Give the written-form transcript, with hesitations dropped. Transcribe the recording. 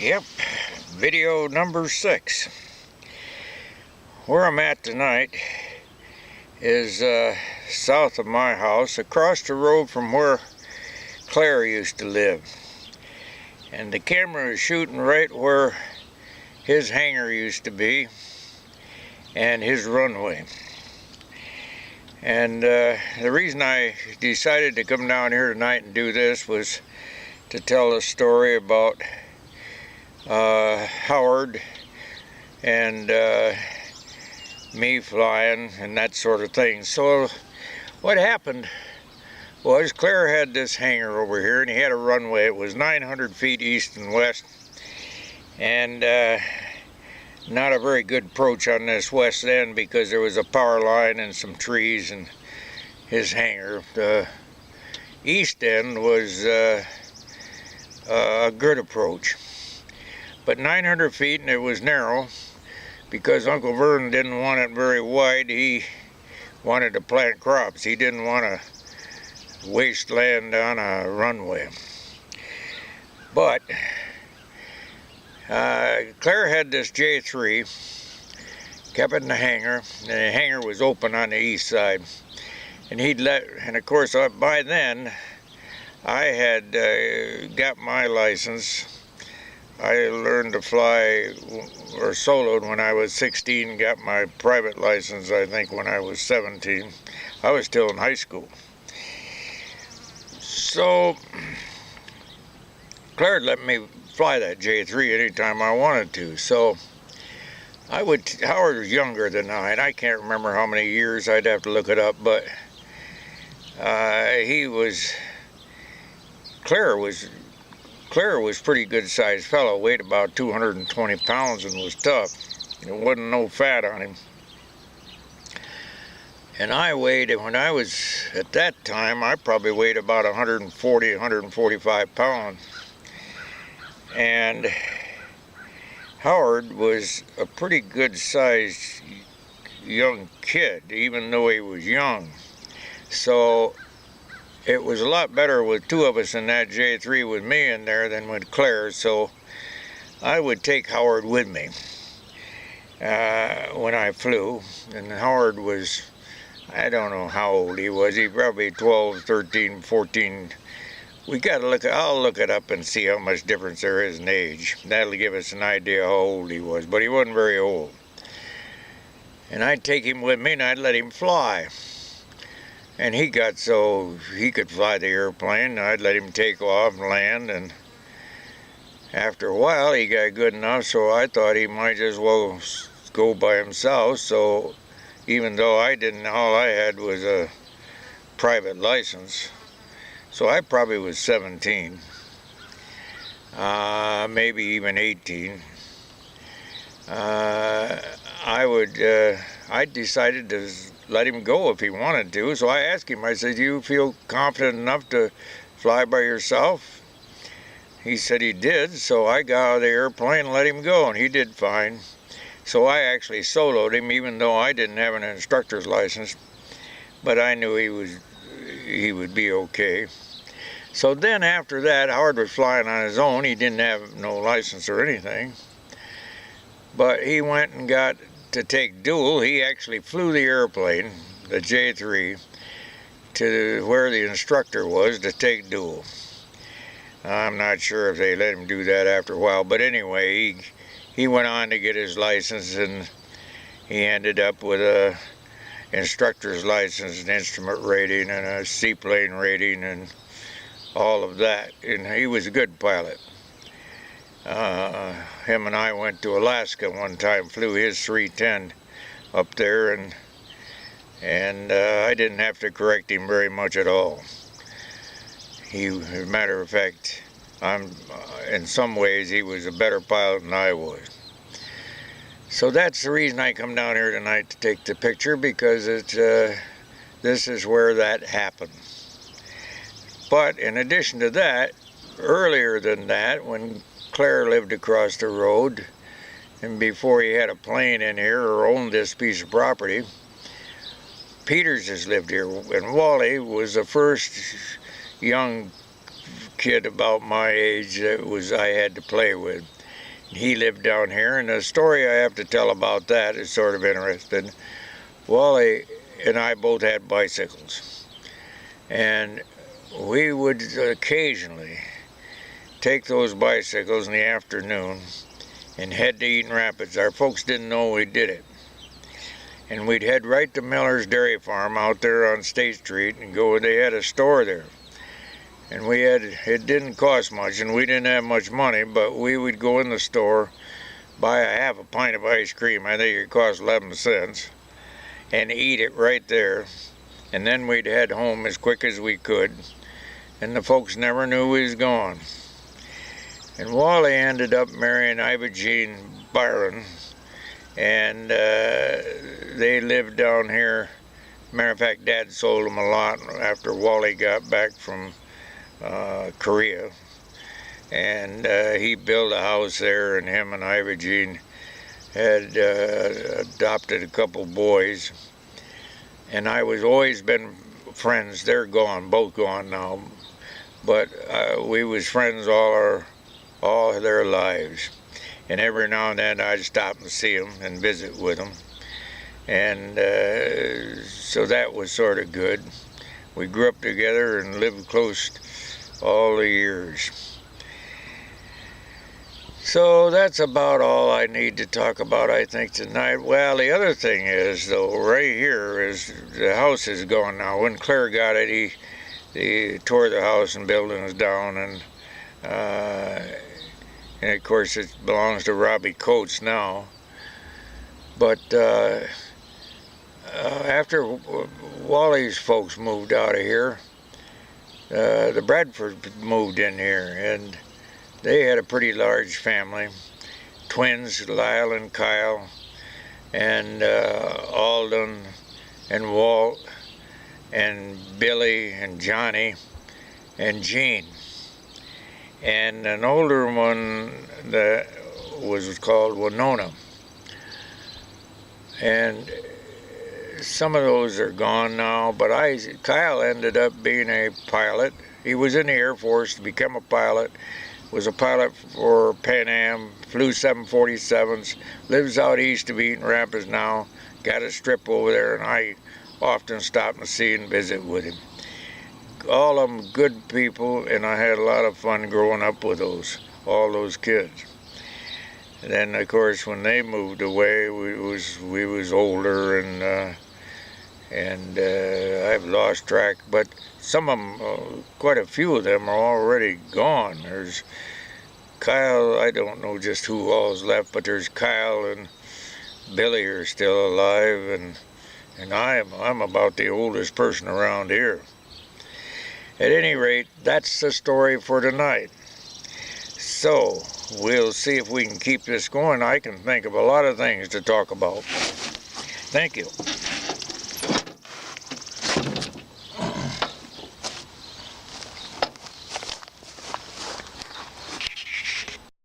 Yep, video number 6. Where I'm at tonight is south of my house, across the road from where Claire used to live. And the camera is shooting right where his hangar used to be and his runway. And the reason I decided to come down here tonight and do this was to tell a story about Howard and me flying and that sort of thing. So what happened was Claire had this hangar over here, and he had a runway. It was 900 feet east and west, and not a very good approach on this west end because there was a power line and some trees in his hangar. The east end was a good approach, but 900 feet, and it was narrow because Uncle Vern didn't want it very wide. He wanted to plant crops. He didn't want to waste land on a runway. But Claire had this J3, kept it in the hangar, and the hangar was open on the east side. And and of course by then I had got my license. I learned to fly or soloed when I was 16, got my private license I think when I was 17. I was still in high school. So Claire let me fly that J3 anytime I wanted to. So Howard was younger than I, and I can't remember how many years, I'd have to look it up, but Claire was pretty good sized fellow, weighed about 220 pounds and was tough. There wasn't no fat on him. And I weighed, when I was, at that time, I probably weighed about 140, 145 pounds. And Howard was a pretty good sized young kid, even though he was young. So it was a lot better with two of us in that J3 with me in there than with Claire, so I would take Howard with me when I flew. And Howard was, I don't know how old he was, he probably 12, 13, 14. I'll look it up and see how much difference there is in age. That'll give us an idea how old he was, but he wasn't very old. And I'd take him with me and I'd let him fly. And he got so he could fly the airplane. I'd let him take off and land, and after a while he got good enough, so I thought he might as well go by himself. So even though all I had was a private license, so I probably was 17, maybe even 18. I decided to let him go if he wanted to. So I asked him, I said, "Do you feel confident enough to fly by yourself?" He said he did, so I got out of the airplane and let him go, and he did fine. So I actually soloed him, even though I didn't have an instructor's license, but I knew he would be okay. So then after that, Howard was flying on his own. He didn't have no license or anything, but he went and got to take dual. He actually flew the airplane, the J3, to where the instructor was to take dual. I'm not sure if they let him do that after a while, but anyway, he went on to get his license, and he ended up with a instructor's license, an instrument rating, and a seaplane rating, and all of that. And he was a good pilot. Him and I went to Alaska one time, flew his 310 up there, and I didn't have to correct him very much at all. As a matter of fact, in some ways he was a better pilot than I was. So that's the reason I come down here tonight to take the picture, because this is where that happened. But in addition to that, earlier than that, when Claire lived across the road, and before he had a plane in here or owned this piece of property, Peters has lived here, and Wally was the first young kid about my age that I had to play with. He lived down here, and the story I have to tell about that is sort of interesting. Wally and I both had bicycles, and we would occasionally take those bicycles in the afternoon and head to Eaton Rapids. Our folks didn't know we did it. And we'd head right to Miller's Dairy Farm out there on State Street and go, they had a store there. And it didn't cost much, and we didn't have much money, but we would go in the store, buy a half a pint of ice cream, I think it cost 11 cents, and eat it right there. And then we'd head home as quick as we could, and the folks never knew we was gone. And Wally ended up marrying Iva Jean Byron, and they lived down here. Matter of fact, Dad sold them a lot after Wally got back from Korea, and he built a house there, and him and Iva Jean had adopted a couple boys, and I was always been friends. They're gone, both gone now, but we was friends all their lives, and every now and then I'd stop and see them and visit with them, and so that was sort of good. We grew up together and lived close all the years. So that's about all I need to talk about, I think, tonight. Well, the other thing is, though, right here is the house is gone now. When Claire got it, he tore the house and buildings down, and of course it belongs to Robbie Coates now. But after Wally's folks moved out of here, the Bradford moved in here, and they had a pretty large family. Twins, Lyle and Kyle, and Alden and Walt and Billy and Johnny and Jean. And an older one that was called Winona. And some of those are gone now, but Kyle ended up being a pilot. He was in the Air Force to become a pilot, was a pilot for Pan Am, flew 747s, lives out east of Eaton Rapids now, got a strip over there, and I often stop and see and visit with him. All of them good people, and I had a lot of fun growing up with all those kids. And then, of course, when they moved away, we was older, and I've lost track. But some of them, quite a few of them, are already gone. There's Kyle. I don't know just who all's left, but there's Kyle and Billy are still alive, and I'm about the oldest person around here. At any rate, that's the story for tonight. So, we'll see if we can keep this going. I can think of a lot of things to talk about. Thank you.